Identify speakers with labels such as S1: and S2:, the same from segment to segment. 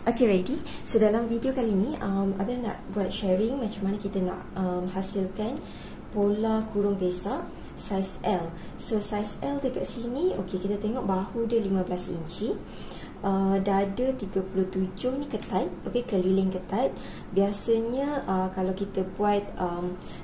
S1: Okay, ready? So dalam video kali ni Abel nak buat sharing macam mana kita nak hasilkan pola kurung pesak saiz L. So saiz L dekat sini, okay, kita tengok bahu dia 15 inci, dada 37 ni ketat, okay, keliling ketat. Biasanya kalau kita buat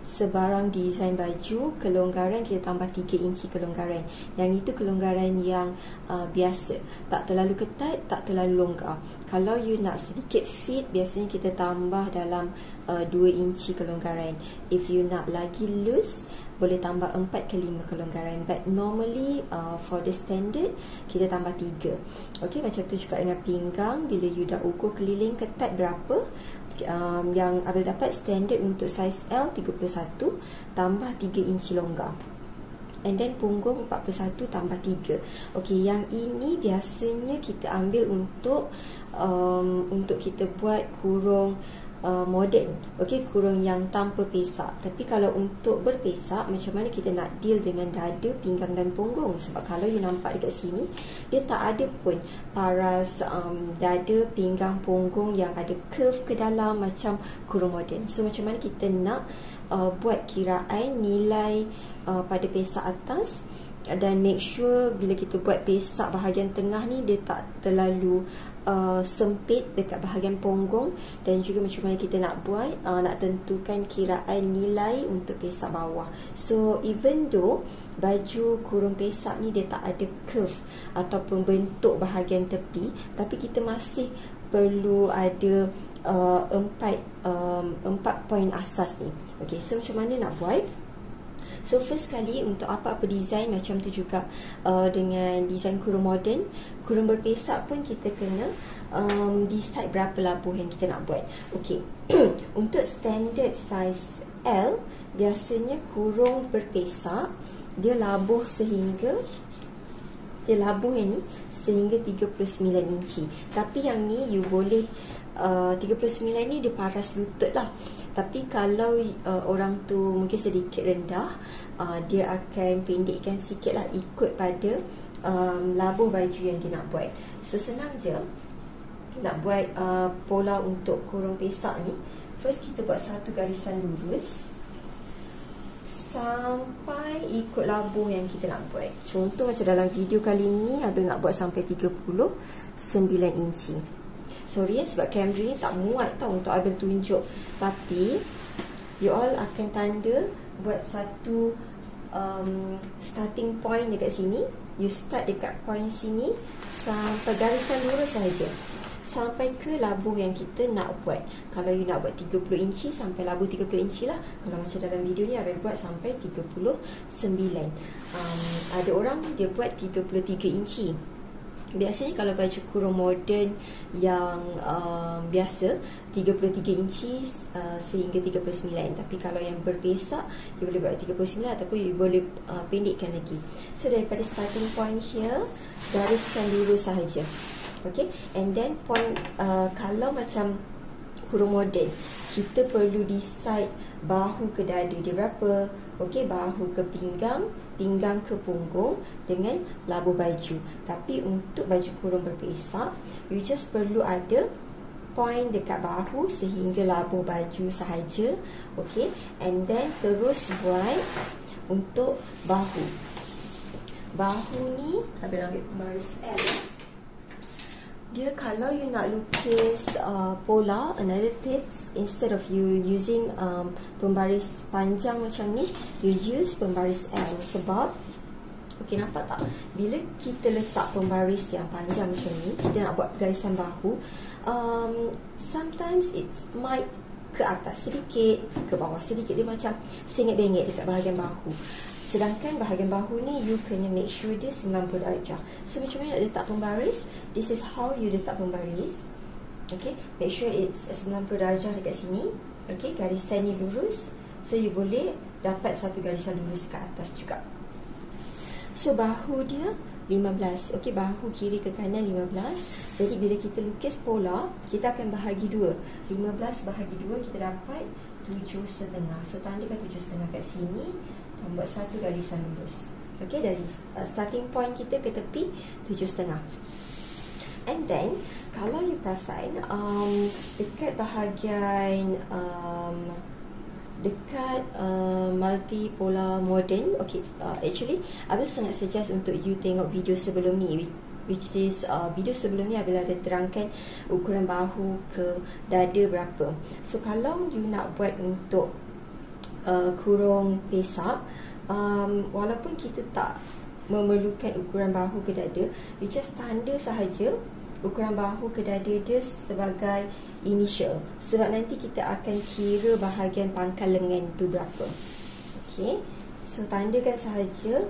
S1: sebarang desain baju, kelonggaran kita tambah 3 inci kelonggaran. Yang itu kelonggaran yang biasa, tak terlalu ketat, tak terlalu longgar. Kalau you nak sedikit fit, biasanya kita tambah dalam 2 inci kelonggaran. If you nak lagi loose, boleh tambah 4 ke 5 kelonggaran. But normally for the standard, kita tambah 3. Okay, macam tu juga dengan pinggang. Bila you dah ukur keliling ketat berapa, yang Abel dapat standard untuk saiz L 31 tambah 3 inci longgar. And then punggung 41 tambah 3. Okay, yang ini biasanya kita ambil untuk kita buat kurung moden, okay, kurung yang tanpa pesak. Tapi kalau untuk berpesak, macam mana kita nak deal dengan dada, pinggang dan punggung? Sebab kalau you nampak dekat sini, dia tak ada pun paras dada, pinggang, punggung yang ada curve ke dalam macam kurung moden. So macam mana kita nak buat kiraan nilai pada pesak atas, dan make sure bila kita buat pesak bahagian tengah ni, dia tak terlalu sempit dekat bahagian punggung. Dan juga macam mana kita nak buat nak tentukan kiraan nilai untuk pesak bawah. So even though baju kurung pesak ni dia tak ada curve ataupun bentuk bahagian tepi, tapi kita masih perlu ada 4 poin asas ni. Okay, so macam mana nak buat? So first kali, untuk apa-apa design macam tu juga dengan design kurung moden, kurung berpesak pun kita kena decide berapa labuh yang kita nak buat. Okay, untuk standard size L, biasanya kurung berpesak dia labuh sehingga, dia labuh yang ni sehingga 39 inci. Tapi yang ni you boleh 39 ni dia paras lutut lah. Tapi kalau orang tu mungkin sedikit rendah, dia akan pendekkan sikit lah, ikut pada labuh baju yang dia nak buat. So senang je nak buat pola untuk kurung pesak ni. First kita buat satu garisan lurus sampai ikut labuh yang kita nak buat. Contoh macam dalam video kali ni, Abel nak buat sampai 39 inci. Sorry sebab kamera ni tak muat tau untuk Abel tunjuk. Tapi you all akan tanda buat satu starting point dekat sini. You start dekat point sini sampai gariskan lurus saja, sampai ke labuh yang kita nak buat. Kalau you nak buat 30 inci, sampai labuh 30 inci lah. Kalau macam dalam video ni Abel buat sampai 39. Ada orang dia buat 33 inci. Biasanya kalau baju kurung moden yang biasa 33 inci sehingga 39. Tapi kalau yang berpesak, you boleh buat 39 ataupun you boleh pendekkan lagi. So daripada starting point here, gariskan lurus sahaja. Okay, and then point kalau macam kurung moden, kita perlu decide bahu ke dada dia berapa. Okay, bahu ke pinggang, pinggang ke punggung dengan labuh baju. Tapi untuk baju kurung berpesak, you just perlu ada point dekat bahu sehingga labuh baju sahaja. Okay, and then terus buat untuk bahu. Bahu ni, Abel ambil pembaris L. Dia kalau you nak lukis pola, another tips, instead of you using pembaris panjang macam ni, you use pembaris L. Sebab okay, nampak tak, bila kita letak pembaris yang panjang macam ni, kita nak buat garisan bahu, sometimes it might ke atas sedikit, ke bawah sedikit, dia macam sengit-bengit dekat bahagian bahu. Sedangkan bahagian bahu ni, you kena make sure dia 90 darjah. So macam mana nak letak pembaris? This is how you letak pembaris. Okay, make sure it's 90 darjah dekat sini. Okay, garisan ni lurus. So you boleh dapat satu garisan lurus ke atas juga. So bahu dia 15. Okay, bahu kiri ke kanan 15. Jadi bila kita lukis pola, kita akan bahagi 2. 15 bahagi 2, kita dapat 7,5. So tandakan 7,5 kat sini, buat satu garisan lurus. Okay, dari starting point kita ke tepi 7,5. And then kalau you perasan dekat bahagian dekat multipolar modern, okay, actually Abil sangat suggest untuk you tengok video sebelum ni, which is video sebelum ni Abil ada terangkan ukuran bahu ke dada berapa. So kalau you nak buat untuk kurung pesak, walaupun kita tak memerlukan ukuran bahu ke dada, you just tanda sahaja ukuran bahu ke dada dia sebagai initial, sebab nanti kita akan kira bahagian pangkal lengan tu berapa. Okay, so tandakan sahaja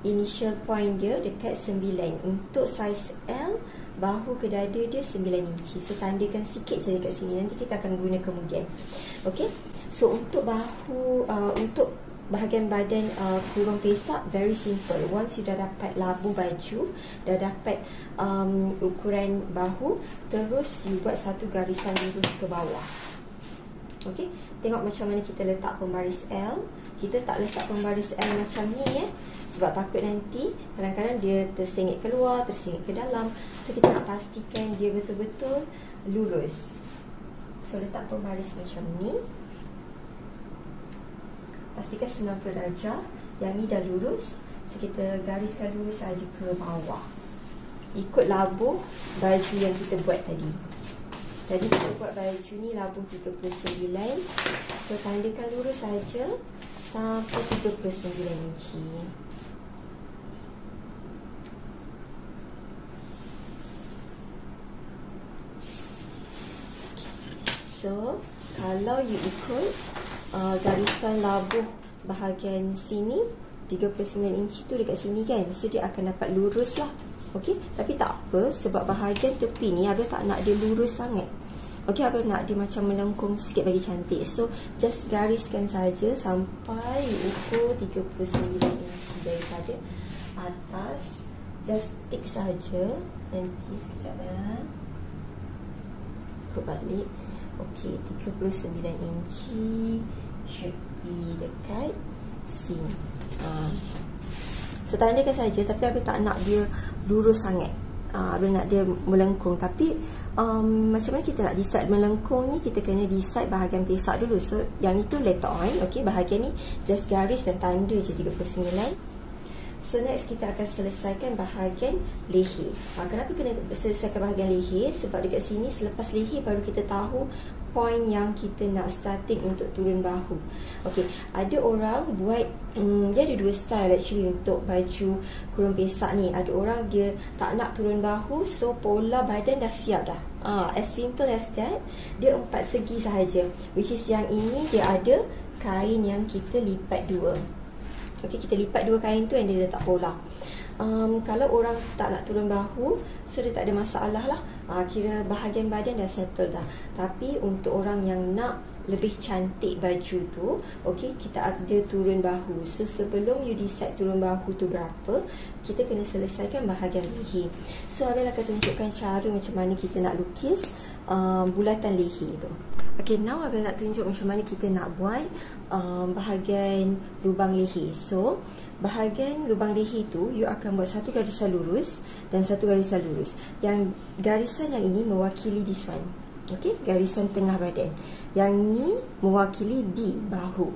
S1: initial point dia dekat 9. Untuk size L, bahu ke dada dia 9 inci. So tandakan sikit je dekat sini, nanti kita akan guna kemudian. Okay, so untuk bahu, untuk bahagian badan kurung pesak, very simple. Once you dah dapat labu baju, dah dapat ukuran bahu, terus you buat satu garisan lurus ke bawah. Okay, tengok macam mana kita letak pembaris L. Kita tak letak pembaris L macam ni sebab takut nanti kadang-kadang dia tersengit keluar, tersengit ke dalam. So kita nak pastikan dia betul-betul lurus. So letak pembaris macam ni, pastikan 90 darjah. Yang ni dah lurus, so kita gariskan lurus saja ke bawah, ikut labuh baju yang kita buat tadi. Tadi kita buat baju ni labuh 39, so tandakan lurus saja sampai 39 inci. So kalau you ikut garisan labuh bahagian sini 39 inci tu dekat sini kan, so dia akan dapat lurus lah. Okey, tapi tak apa, sebab bahagian tepi ni Abel tak nak dia lurus sangat. Okey, Abel nak dia macam melengkung sikit bagi cantik. So just gariskan saja sampai ukur 39 inci daripada atas. Just tick saja. Nanti sekejap ikut balik. Okey, 39 inci should be dekat sini. So tandakan saja, tapi Abel tak nak dia lurus sangat. Abel nak dia melengkung. Tapi macam mana kita nak decide melengkung ni? Kita kena decide bahagian pesak dulu. So yang itu later on. Okey, bahagian ni just garis dan tanda je 39. So next kita akan selesaikan bahagian leher. Kenapa kena selesaikan bahagian leher? Sebab dekat sini selepas leher baru kita tahu point yang kita nak starting untuk turun bahu. Okey, ada orang buat dia ada dua style actually untuk baju kurung pesak ni. Ada orang dia tak nak turun bahu, so pola badan dah siap dah. As simple as that. Dia 4 segi sahaja, which is yang ini dia ada kain yang kita lipat dua. Okey, kita lipat dua kain tu dan dia letak pola. Kalau orang tak nak turun bahu, so dia tak ada masalah lah. Kira bahagian badan dah settle dah. Tapi untuk orang yang nak lebih cantik baju tu, okey, kita ada turun bahu. So sebelum you decide turun bahu tu berapa, kita kena selesaikan bahagian leher. So Abel akan tunjukkan cara macam mana kita nak lukis bulatan leher tu. Okay, now Abel nak tunjuk macam mana kita nak buat bahagian lubang leher. So bahagian lubang leher tu, you akan buat satu garisan lurus dan satu garisan lurus. Yang garisan yang ini mewakili this one. Okay, garisan tengah badan. Yang ni mewakili B, bahu.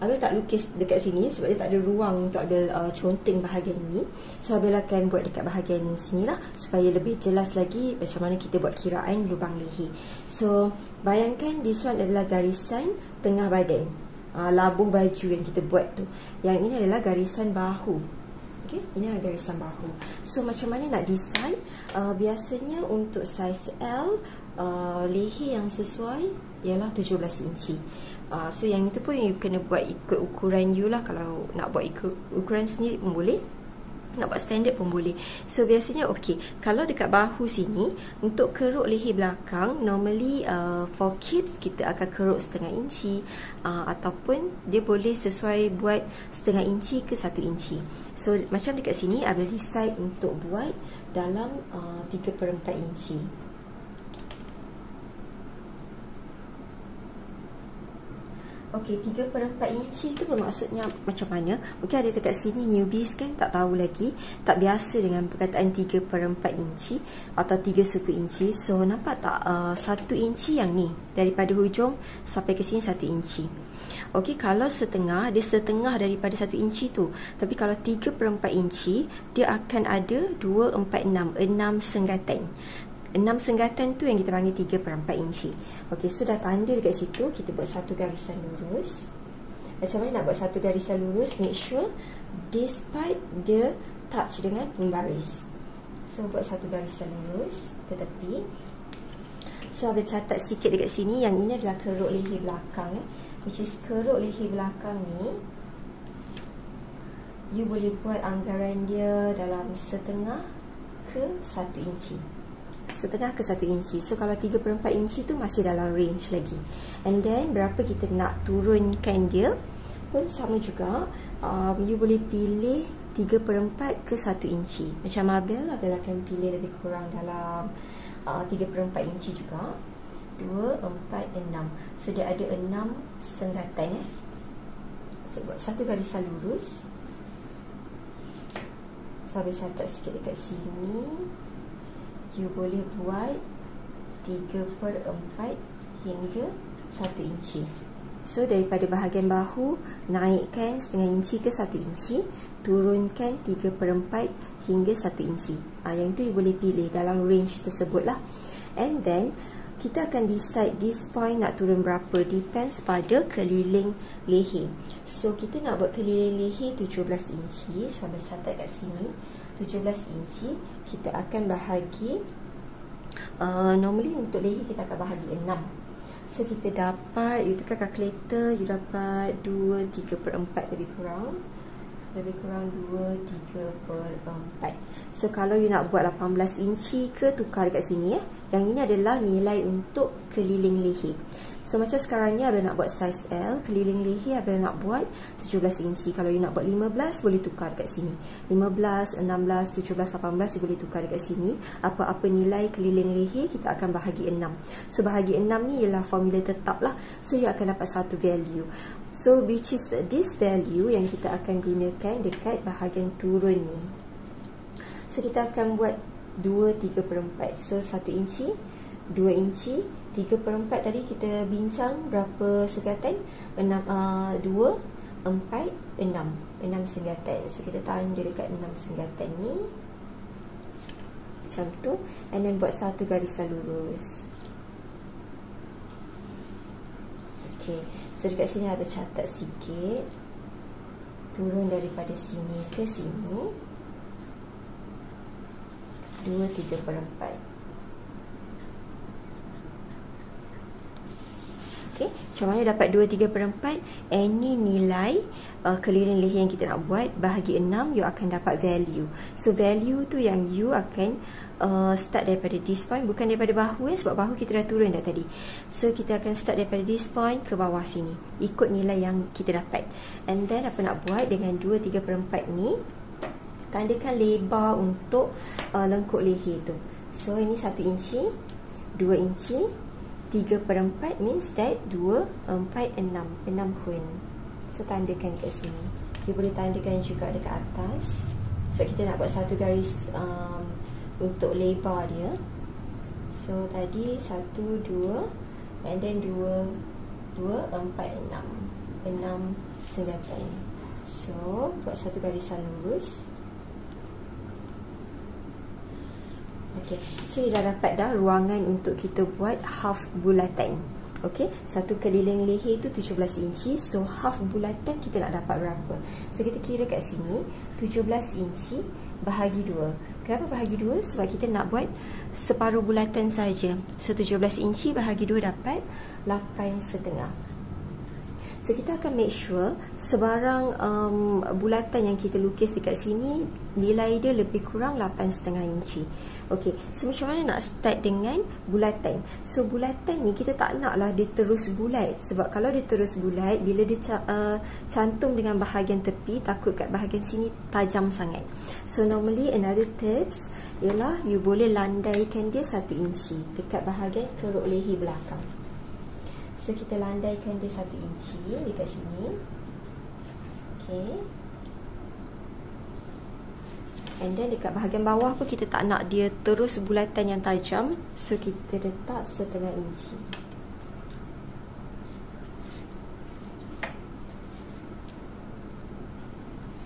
S1: Abel tak lukis dekat sini sebab dia tak ada ruang untuk ada conteng bahagian ni. So Abel akan buat dekat bahagian sini lah, supaya lebih jelas lagi macam mana kita buat kiraan lubang leher. So bayangkan this one adalah garisan tengah badan, labuh baju yang kita buat tu. Yang ini adalah garisan bahu. Okay, ini adalah garisan bahu. So macam mana nak decide? Biasanya untuk size L, leher yang sesuai ialah 17 inci. So yang itu pun you kena buat ikut ukuran you lah. Kalau nak buat ikut ukuran sendiri pun boleh, nak buat standard pun boleh. So biasanya okey, kalau dekat bahu sini, untuk keruk leher belakang, normally for kids kita akan keruk 0,5 inci, ataupun dia boleh sesuai buat 0,5 inci ke 1 inci. So macam dekat sini Abel decide untuk buat dalam 3/4 inci. Okey, 3/4 inci itu bermaksudnya macam mana? Mungkin ada dekat sini newbies kan tak tahu lagi, tak biasa dengan perkataan 3/4 inci atau 3 suku inci. So nampak tak 1 inci yang ni daripada hujung sampai ke sini 1 inci. Okey, kalau setengah, dia setengah daripada 1 inci tu. Tapi kalau 3/4 inci, dia akan ada 2, 4, 6, 6 senggatan. 6 senggatan tu yang kita panggil 3/4 inci. Okey, so dah tanda dekat situ, kita buat satu garisan lurus. Macam mana nak buat satu garisan lurus? Make sure this part dia touch dengan pembaris. So buat satu garisan lurus ke tepi. So Abel catat sikit dekat sini, yang ini adalah keruk leher belakang which is keruk leher belakang ni you boleh buat anggaran dia dalam setengah ke 1 inci. Setengah ke 1 inci. So kalau 3/4 inci tu masih dalam range lagi. And then berapa kita nak turunkan dia pun sama juga. You boleh pilih 3/4 ke 1 inci. Macam Abel akan pilih lebih kurang dalam 3/4 inci juga. 2, 4, 6. So dia ada 6 senggatan So buat satu garisan lurus. So Abel catat sikit dekat sini. You boleh buat 3/4 hingga 1 inci. So daripada bahagian bahu, naikkan setengah inci ke 1 inci, turunkan 3/4 hingga 1 inci. Yang tu you boleh pilih dalam range tersebut lah. And then kita akan decide this point nak turun berapa, depends pada keliling leher. So kita nak buat keliling leher 17 inci. So Abel catat kat sini 17 inci. Kita akan bahagi normally untuk leher kita akan bahagi 6. So kita dapat, you tekan kalkulator, you dapat 2, 3/4 lebih kurang 2, 3/4. So kalau you nak buat 18 inci ke, tukar dekat sini Yang ini adalah nilai untuk keliling leher. So macam sekarang ni Abel nak buat size L, keliling leher Abel nak buat 17 inci. Kalau you nak buat 15, boleh tukar dekat sini. 15, 16, 17, 18 you boleh tukar dekat sini. Apa-apa nilai keliling leher kita akan bahagi 6. So bahagi 6 ni ialah formula tetap lah. So you akan dapat satu value. So which is this value yang kita akan gunakan dekat bahagian turun ni. So kita akan buat 2, 3/4. So 1 inci, 2 inci, 3/4 tadi kita bincang berapa senggatan? 2, 4, 6. 6 senggatan. So kita tanda dekat 6 senggatan ni. Macam tu. And then buat satu garisan lurus. Okay. So dekat sini ada catat sikit. Turun daripada sini ke sini. 2, 3/4. Okay, macam mana dapat 2, 3/4? Any nilai keliling leher yang kita nak buat bahagi 6, you akan dapat value. So value tu yang you akan start daripada this point, bukan daripada bahu sebab bahu kita dah turun dah tadi. So kita akan start daripada this point ke bawah sini, ikut nilai yang kita dapat. And then apa nak buat dengan 2, 3/4 ni, tandakan lebar untuk lengkuk leher tu. So ini 1 inci, 2 inci, 3/4 means that 2, 4, 6 hun. So tandakan kat sini. Dia boleh tandakan juga dekat atas sebab kita nak buat satu garis untuk lebar dia. So tadi 1, 2 and then 2, 4, 6 senggatan. So buat satu garisan lurus. Okay, so dah dapat dah ruangan untuk kita buat half bulatan. Okay, satu keliling leher itu 17 inci. So half bulatan kita nak dapat berapa? So kita kira kat sini 17 inci bahagi 2. Kenapa bahagi 2? Sebab kita nak buat separuh bulatan saja. So 17 inci bahagi 2 dapat 8,5. So kita akan make sure sebarang bulatan yang kita lukis dekat sini nilai dia lebih kurang 8,5 inci. Okey, so macam mana nak start dengan bulatan? So bulatan ni kita tak naklah dia terus bulat, sebab kalau dia terus bulat, bila dia cantum dengan bahagian tepi, takut kat bahagian sini tajam sangat. So normally another tips ialah you boleh landaikan dia 1 inci dekat bahagian keruk leher belakang. So kita landaikan dia 1 inci dekat sini. Okay. And then dekat bahagian bawah pun kita tak nak dia terus bulatan yang tajam, so kita letak 1/2 inci.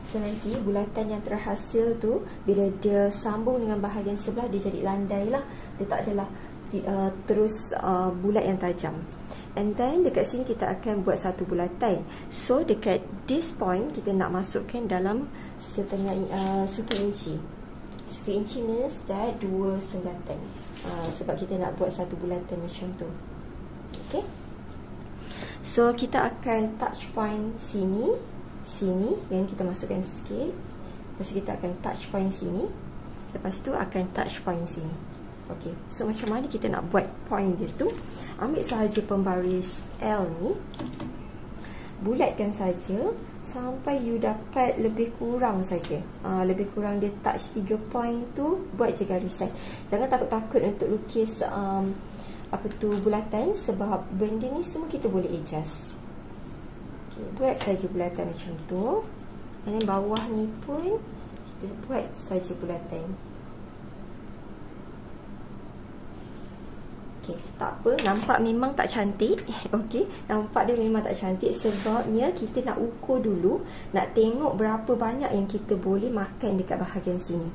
S1: So nanti bulatan yang terhasil tu bila dia sambung dengan bahagian sebelah, dia jadi landai lah. Dia tak adalah terus bulat yang tajam. And then dekat sini kita akan buat satu bulatan. So dekat this point kita nak masukkan dalam suku inci. Suku inci means that 2 senggatan. Sebab kita nak buat satu bulatan macam tu. Okay. So kita akan touch point sini, yang kita masukkan sikit. Lepas tu kita akan touch point sini. Lepas tu akan touch point sini. Okay, so macam mana kita nak buat point dia tu? Ambil sahaja pembaris L ni, bulatkan saja sampai you dapat lebih kurang saja. Lebih kurang dia touch 3 point tu, buat je garisan. Jangan takut-takut untuk lukis bulatan, sebab benda ni semua kita boleh adjust. Okay, buat saja bulatan macam tu. Dan bawah ni pun kita buat saja bulatan. Okay, tak apa, nampak memang tak cantik. Okay, nampak dia memang tak cantik sebabnya kita nak ukur dulu, nak tengok berapa banyak yang kita boleh makan dekat bahagian sini.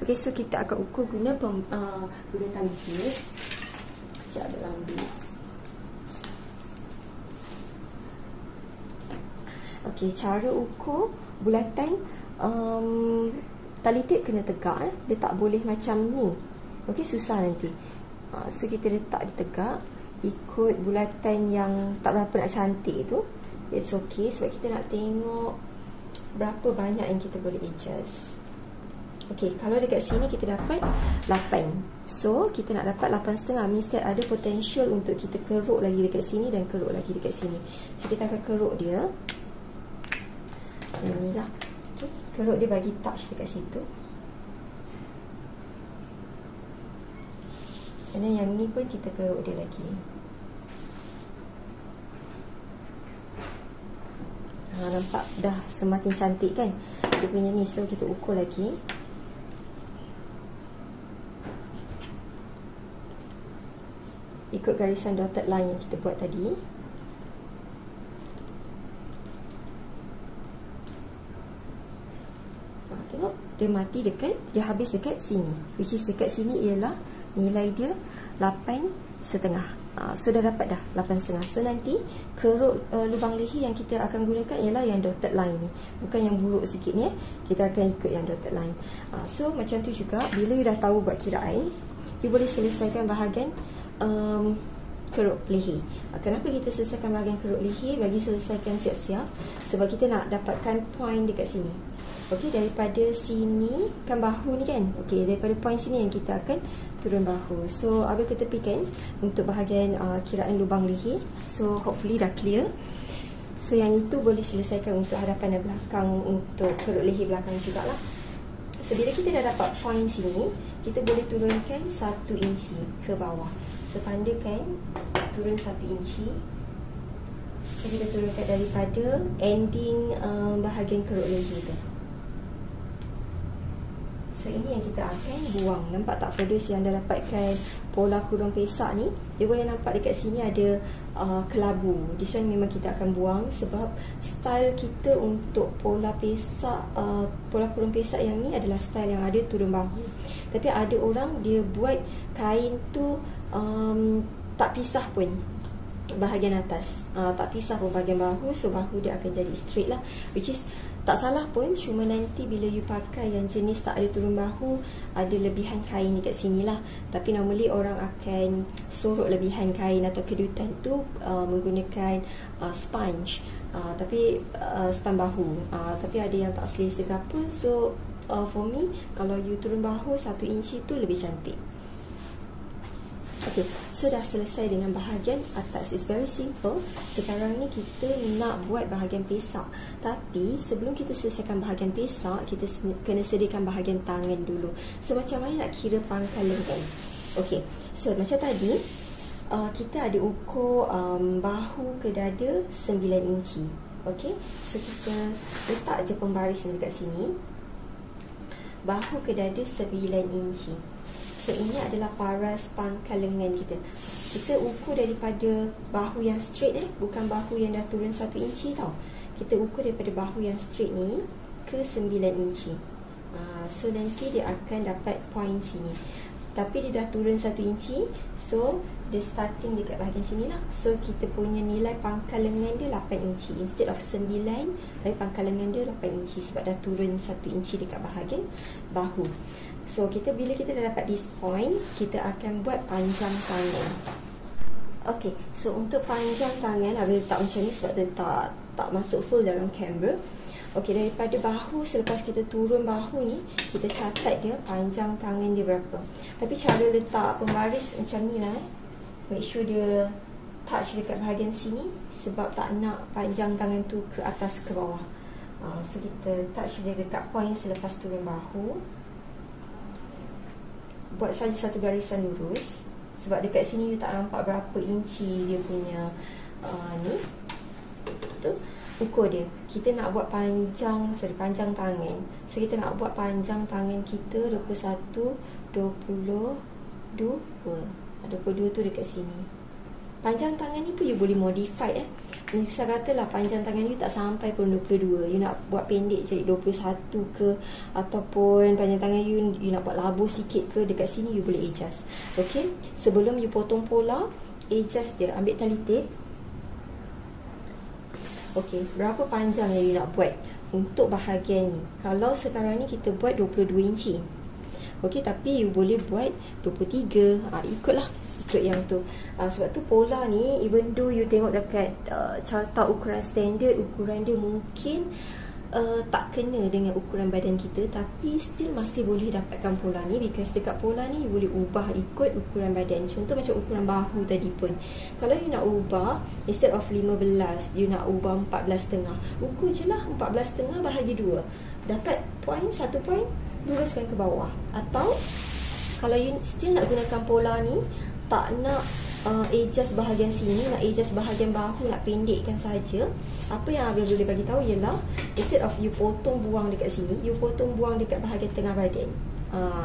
S1: Okay, so kita akan ukur guna tangkis. Sekejap dalam ambil. Okay, cara ukur bulatan, tali tip kena tegak. Dia tak boleh macam ni. Okay, susah nanti. So kita letak dia tegak, ikut bulatan yang tak berapa nak cantik tu. It's okay, sebab kita nak tengok berapa banyak yang kita boleh adjust. Okay, kalau dekat sini kita dapat 8, so kita nak dapat 8,5, means that ada potential untuk kita keruk lagi dekat sini dan keruk lagi dekat sini. So kita akan keruk dia. Inilah. Okay, keruk dia bagi touch dekat situ. Dan yang ni pun kita keruk dia lagi. Nampak dah semakin cantik kan dia punya ni. So kita ukur lagi. Ikut garisan dotted line yang kita buat tadi. Tengok, dia mati dekat, dia habis dekat sini, which is dekat sini ialah nilai dia 8,5. So dah dapat dah 8,5. So nanti keruk lubang leher yang kita akan gunakan ialah yang dotted line ni, bukan yang buruk sikit ni. Kita akan ikut yang dotted line. So macam tu juga, bila you dah tahu buat kiraan, you boleh selesaikan bahagian keruk leher. Kenapa kita selesaikan bahagian keruk leher? Bagi selesaikan siap-siap, sebab kita nak dapatkan point dekat sini. Okey, daripada sini kan bahu ni kan. Okey, daripada point sini yang kita akan turun bahu. So Abel ketepikan untuk bahagian kiraan lubang leher. So hopefully dah clear. So yang itu boleh selesaikan untuk hadapan dan belakang, untuk keruk leher belakang jugalah. So bila kita dah dapat point sini, kita boleh turunkan 1 inci ke bawah. So tandakan turun 1 inci. So kita turunkan daripada ending bahagian keruk leher tu. So ini yang kita akan buang. Nampak tak pedus yang dah dapatkan pola kurung pesak ni? Dia boleh nampak dekat sini ada kelabu. This one memang kita akan buang sebab style kita untuk pola pesak, pola kurung pesak yang ni adalah style yang ada turun bahu. Tapi ada orang dia buat kain tu tak pisah pun bahagian atas, tak pisah pun bahagian bahu. So bahu dia akan jadi straight lah, which is tak salah pun. Cuma nanti bila you pakai yang jenis tak ada turun bahu, ada lebihan kain dekat sini lah. Tapi normally orang akan sorok lebihan kain atau kedutan tu menggunakan sponge, tapi sponge bahu. Tapi ada yang tak selesa ke apa. So for me, kalau you turun bahu 1 inci tu lebih cantik. Okay, so dah selesai dengan bahagian atas. It's very simple. Sekarang ni kita nak buat bahagian pesak. Tapi sebelum kita selesaikan bahagian pesak, kita kena sediakan bahagian tangan dulu. So macam mana nak kira pangkal lengan? Okay, so macam tadi kita ada ukur bahu ke dada 9 inci. Okey, so kita letak je pembaris dekat sini. Bahu ke dada 9 inci. So ini adalah paras pangkal lengan kita. Kita ukur daripada bahu yang straight bukan bahu yang dah turun 1 inci tau. Kita ukur daripada bahu yang straight ni ke 9 inci. So nanti dia akan dapat point sini. Tapi dia dah turun 1 inci, so dia starting dekat bahagian sini lah. So kita punya nilai pangkal lengan dia 8 inci. Instead of 9, tapi pangkal lengan dia 8 inci sebab dah turun 1 inci dekat bahagian bahu. So bila kita dah dapat this point, kita akan buat panjang tangan. Okay, so untuk panjang tangan, Abel letak macam ni sebab dia tak masuk full dalam kamera. Okey, daripada bahu, selepas kita turun bahu ni, kita catat dia panjang tangan dia berapa. Tapi cara letak pembaris macam ni lah. Make sure dia touch dekat bahagian sini sebab tak nak panjang tangan tu ke atas ke bawah. So kita touch dia dekat point selepas turun bahu. Buat saja satu garisan lurus sebab dekat sini you tak nampak berapa inci dia punya ni. Tu ukur dia. Kita nak buat panjang tangan. So kita nak buat panjang tangan kita 21, 22. 22 tu dekat sini. Panjang tangan ni pun you boleh modify Misal katalah panjang tangan you tak sampai pun 22, you nak buat pendek jadi 21 ke, ataupun panjang tangan you nak buat labuh sikit ke, dekat sini you boleh adjust. Okay, sebelum you potong pola, adjust dia, ambil tali tape. Okey, berapa panjang yang you nak buat untuk bahagian ni? Kalau sekarang ni kita buat 22 inci. Okey, tapi you boleh buat 23. Ikut yang tu. Sebab tu pola ni, even though you tengok dekat carta ukuran standard, ukuran dia mungkin tak kena dengan ukuran badan kita, tapi still masih boleh dapatkan pola ni, because dekat pola ni you boleh ubah ikut ukuran badan. Contoh macam ukuran bahu tadi pun, kalau you nak ubah instead of 15, you nak ubah 14,5, ukur je lah 14,5 bahagi 2, dapat point, 1 point, luruskan ke bawah. Atau kalau you still nak gunakan pola ni, tak nak adjust bahagian sini, nak adjust bahagian bahu, nak pendekkan saja, apa yang Abel boleh bagi tahu ialah, instead of you potong buang dekat sini, you potong buang dekat bahagian tengah badan.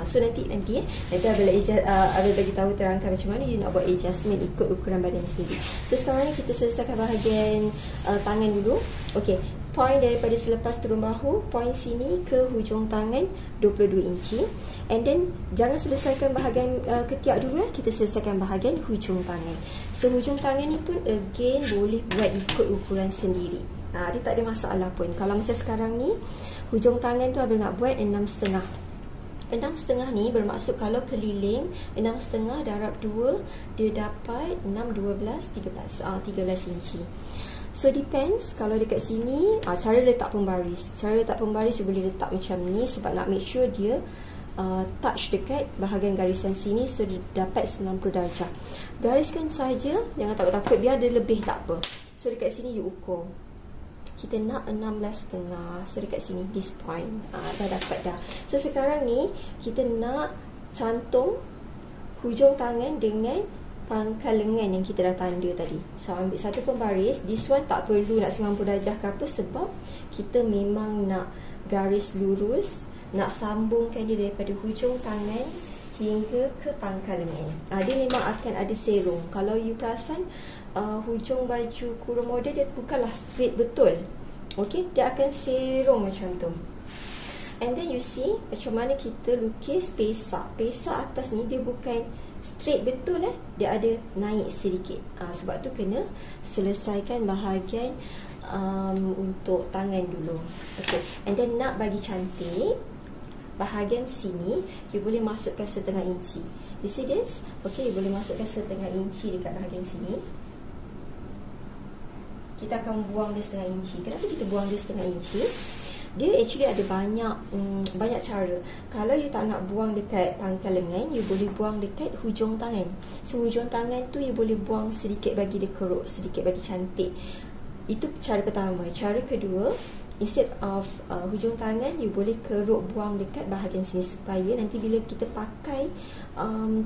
S1: So nanti Abel bagi tahu, terangkan macam mana you nak buat adjustment ikut ukuran badan sendiri. So sekarang ni kita selesaikan bahagian tangan dulu. Okey, point daripada selepas turun bahu, point sini ke hujung tangan 22 inci. And then jangan selesaikan bahagian ketiak dulu, kita selesaikan bahagian hujung tangan. So hujung tangan ni pun again boleh buat ikut ukuran sendiri. Dia tak ada masalah pun. Kalau macam sekarang ni, hujung tangan tu Abel nak buat 6,5. 6,5 ni bermaksud kalau keliling 6,5 darab 2, dia dapat 6, 12, 13. 13 inci. So depends, kalau dekat sini cara letak pembaris. Cara letak pembaris you boleh letak macam ni sebab nak make sure dia touch dekat bahagian garisan sini, so dia dapat 90 darjah. Gariskan saja, jangan takut-takut, biar dia lebih tak apa. So dekat sini you ukur. Kita nak 16,5. So dekat sini this point dah dapat dah. So sekarang ni kita nak cantum hujung tangan dengan pangkal lengan yang kita dah tanda tadi. So ambil satu pembaris. This one tak perlu nak 90 darjah ke apa, sebab kita memang nak garis lurus, nak sambungkan dia daripada hujung tangan hingga ke pangkal lengan. Dia memang akan ada serong. Kalau you perasan, hujung baju kurung model dia bukanlah straight betul. Okey, dia akan serong macam tu. And then you see macam mana kita lukis pesak. Pesak atas ni dia bukan straight betul, dia ada naik sedikit. Sebab tu kena selesaikan bahagian untuk tangan dulu. Okay. And then nak bagi cantik, bahagian sini you boleh masukkan 1/2 inci. You see this? Okay, you boleh masukkan 1/2 inci dekat bahagian sini. Kita akan buang dia 1/2 inci. Kenapa kita buang dia 1/2 inci? Dia actually ada banyak cara. Kalau you tak nak buang dekat pangkal lengan, you boleh buang dekat hujung tangan. So hujung tangan tu you boleh buang sedikit bagi dia keruk, sedikit bagi cantik. Itu cara pertama. Cara kedua, instead of hujung tangan, you boleh keruk buang dekat bahagian sini supaya nanti bila kita pakai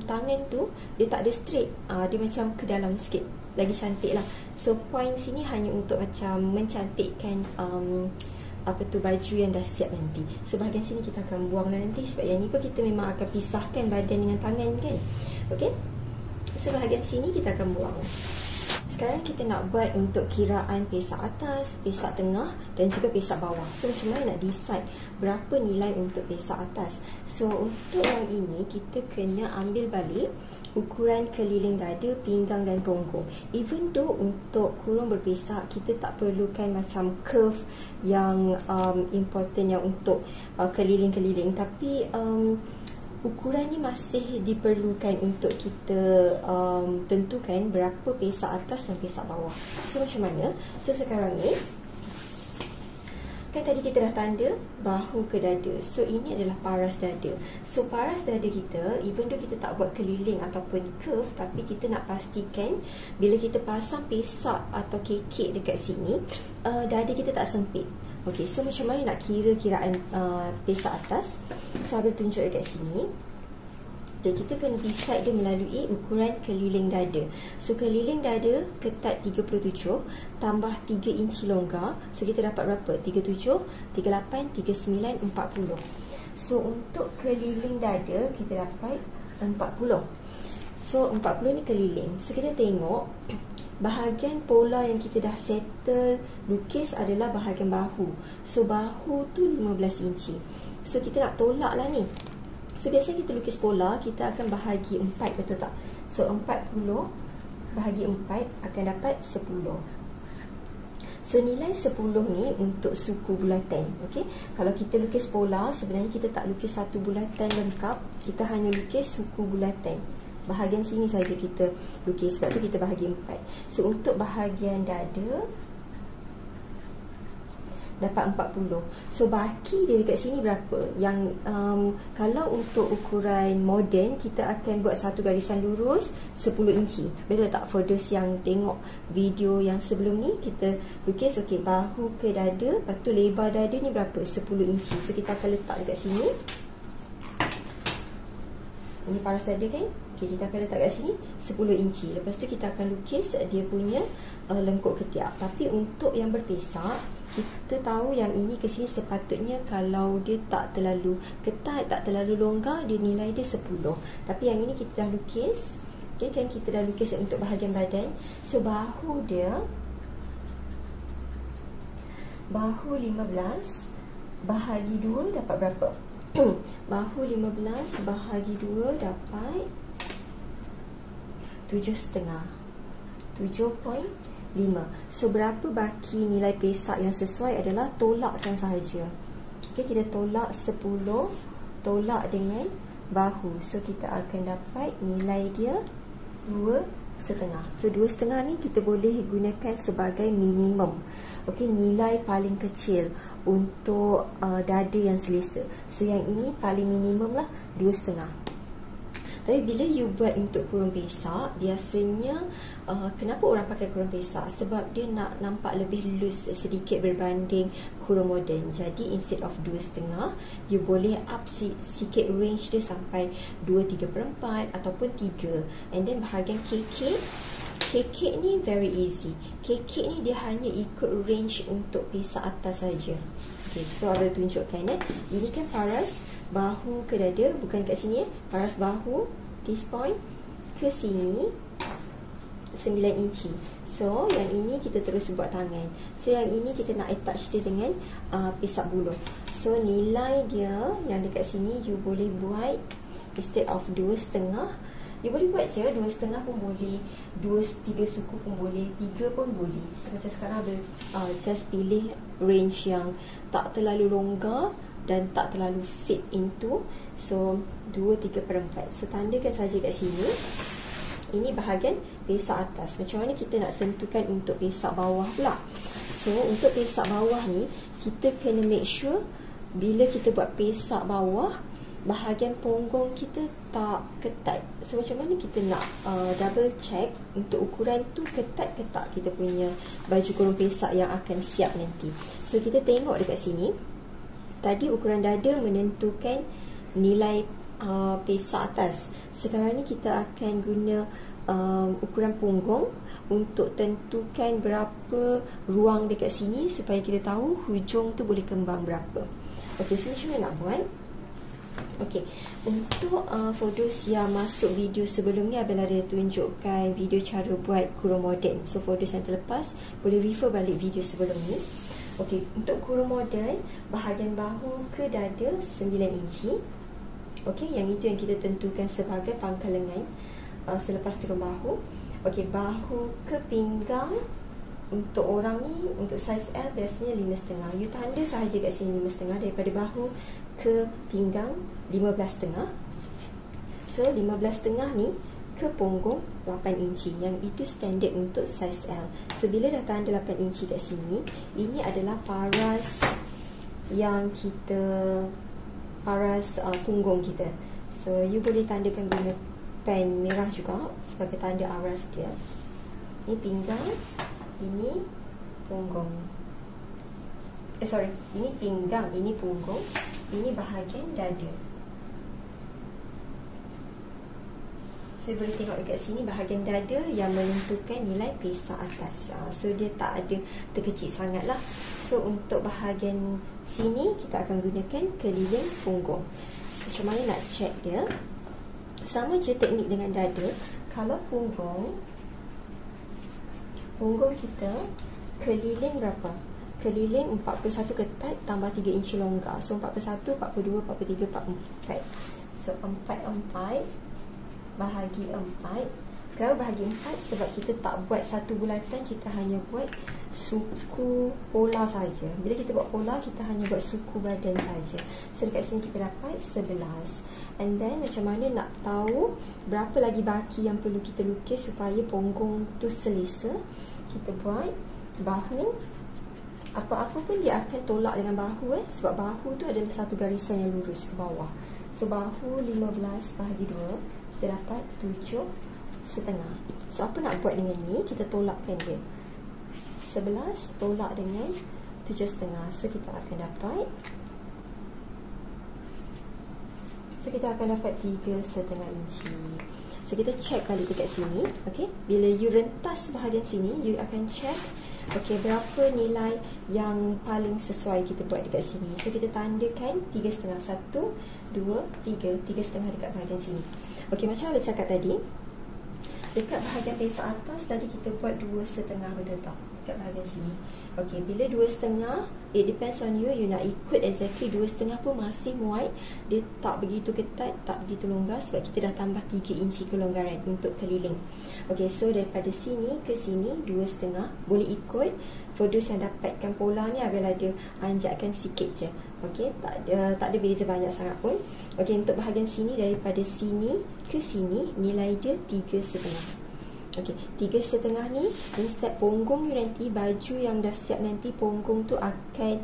S1: tangan tu dia tak ada straight, dia macam ke dalam sikit, lagi cantik lah. So point sini hanya untuk macam mencantikkan baju yang dah siap nanti. So bahagian sini kita akan buang lah nanti, sebab yang ni pun kita memang akan pisahkan badan dengan tangan kan. Okay, so bahagian sini kita akan buang. Sekarang kita nak buat untuk kiraan pesak atas, pesak tengah dan juga pesak bawah. So macam mana nak decide berapa nilai untuk pesak atas? So untuk yang ini kita kena ambil balik ukuran keliling dada, pinggang dan punggung. Even though untuk kurung berpesak kita tak perlukan macam curve yang important yang untuk keliling-keliling, tapi ukuran ni masih diperlukan untuk kita tentukan berapa pesak atas dan pesak bawah. So macam mana? So sekarang ni kan tadi kita dah tanda bahu ke dada. So ini adalah paras dada. So paras dada kita, even though kita tak buat keliling ataupun curve, tapi kita nak pastikan bila kita pasang pesak atau kekek dekat sini, dada kita tak sempit. Okay, so macam mana nak kira kiraan pesak atas? So Abel tunjuk dekat sini. Dan kita kena decide dia melalui ukuran keliling dada. So keliling dada ketat 37 tambah 3 inci longgar. So kita dapat berapa? 37, 38, 39, 40. So untuk keliling dada kita dapat 40. So 40 ni keliling. So kita tengok bahagian pola yang kita dah settle lukis adalah bahagian bahu. So bahu tu 15 inci. So kita nak tolak lah ni. So biasanya kita lukis pola, kita akan bahagi 4, betul tak? So 40 bahagi 4 akan dapat 10. So nilai 10 ni untuk suku bulatan. Okay? Kalau kita lukis pola, sebenarnya kita tak lukis satu bulatan lengkap, kita hanya lukis suku bulatan. Bahagian sini saja kita lukis, sebab tu kita bahagi 4. So untuk bahagian dada dapat 40. So baki dia dekat sini berapa? Yang kalau untuk ukuran moden kita akan buat satu garisan lurus 10 inci. Betul tak? For those yang tengok video yang sebelum ni, kita lukis okey bahu ke dada, lepas tu lebar dada ni berapa? 10 inci. So kita akan letak dekat sini. Ini paras dada kan? Okay, kita akan letak kat sini 10 inci. Lepas tu kita akan lukis dia punya lengkuk ketiak. Tapi untuk yang berpesak, kita tahu yang ini ke sini sepatutnya kalau dia tak terlalu ketat, tak terlalu longgar, dia nilai dia 10. Tapi yang ini kita dah lukis. Okay, kan kita dah lukis untuk bahagian badan. So bahu dia, bahu 15 bahagi 2 dapat berapa? Bahu 15 bahagi 2 dapat 7,5. 7.5. So berapa baki nilai pesak yang sesuai adalah tolakkan sahaja. Okay, kita tolak 10, tolak dengan bahu. So kita akan dapat nilai dia 2,5. So 2,5 ni kita boleh gunakan sebagai minimum. Okay, nilai paling kecil untuk dada yang selesa. So yang ini paling minimum lah 2,5. Tapi bila you buat untuk kurung pesak, biasanya kenapa orang pakai kurung pesak? Sebab dia nak nampak lebih loose sedikit berbanding kurung moden. Jadi instead of 2,5, you boleh up sikit range dia sampai 2/3/4 ataupun 3. And then bahagian kekek ni very easy. Kekek ni dia hanya ikut range untuk pesak atas saja. Okay, so Abel tunjukkan ini kan paras bahu ke dada, bukan kat sini paras bahu, this point ke sini 9 inci. So yang ini kita terus buat tangan. So yang ini kita nak attach dia dengan pesak buluh. So nilai dia yang dekat sini you boleh buat instead of 2,5, you boleh buat je 2,5 pun boleh, 2-3 suku pun boleh, 3 pun boleh. So macam sekarang just pilih range yang tak terlalu longgar dan tak terlalu fit into. So 2/3/4. So tandakan saja kat sini. Ini bahagian pesak atas. Macam mana kita nak tentukan untuk pesak bawah pula? So untuk pesak bawah ni, kita kena make sure bila kita buat pesak bawah, bahagian punggung kita tak ketat. So macam mana kita nak double check untuk ukuran tu ketat ke tak kita punya baju kurung pesak yang akan siap nanti. So kita tengok dekat sini, tadi ukuran dada menentukan nilai pesak atas. Sekarang ni kita akan guna ukuran punggung untuk tentukan berapa ruang dekat sini supaya kita tahu hujung tu boleh kembang berapa. Okey, so macam mana nak buat? Okey, untuk for those yang masuk video sebelum ni, Abel ada tunjukkan video cara buat kurung moden. So for those yang terlepas, boleh refer balik video sebelum ni. Okey, untuk kurung moden, bahagian bahu ke dada 9 inci. Okey, yang itu yang kita tentukan sebagai pangkal lengan selepas turun bahu. Okey, bahu ke pinggang untuk orang ni, untuk saiz L biasanya 5,5. You tanda sahaja kat sini 5,5. Daripada bahu ke pinggang 15,5. So 15,5 ni ke punggung 8 inci. Yang itu standard untuk saiz L. So bila dah tanda 8 inci kat sini, ini adalah paras yang kita paras punggung kita. So you boleh tandakan guna pen merah juga sebagai tanda aras dia. Ini pinggang, ini punggung. Ini pinggang, ini punggung, ini bahagian dada. So boleh tengok dekat sini bahagian dada yang menentukan nilai pesak atas. So dia tak ada terkecil sangat lah. So untuk bahagian sini kita akan gunakan keliling punggung. Macam mana nak check dia? Sama je teknik dengan dada. Kalau punggung kita keliling berapa? Keliling 41 ketat tambah 3 inci longgar. So 41, 42, 43, 44. So 44 bahagi 4. Kalau bahagi 4, sebab kita tak buat satu bulatan, kita hanya buat suku pola saja. Bila kita buat pola, kita hanya buat suku badan saja. So dekat sini kita dapat 11. And then macam mana nak tahu berapa lagi baki yang perlu kita lukis supaya punggung tu selesa? Kita buat bahu. Apa-apa pun dia akan tolak dengan bahu sebab bahu tu adalah satu garisan yang lurus ke bawah. So bahu 15 bahagi 2, kita dapat 7,5. So apa nak buat dengan ni? Kita tolakkan dia. 11 tolak dengan 7,5. So kita akan dapat 3,5 inci. So kita check balik dekat sini. Okay, bila you rentas bahagian sini, you akan check berapa nilai yang paling sesuai kita buat dekat sini. So kita tandakan 3,5. 1, 2, 3. 3,5 dekat bahagian sini. Macam Abel cakap tadi, dekat bahagian pesak atas tadi kita buat 2,5, betul tak? Dekat bahagian sini. Bila 2,5, it depends on you. You nak ikut exactly 2,5 pun masih muat. Dia tak begitu ketat, tak begitu longgar sebab kita dah tambah 3 inci kelonggaran untuk keliling. So daripada sini ke sini 2,5 boleh ikut. For those yang dapatkan pola ni, Abel ada anjakkan sikit je. Tak ada beza banyak sangat pun. Untuk bahagian sini, daripada sini ke sini nilai dia 3,5. 3,5 ni, instead punggung you nanti, baju yang dah siap nanti, punggung tu akan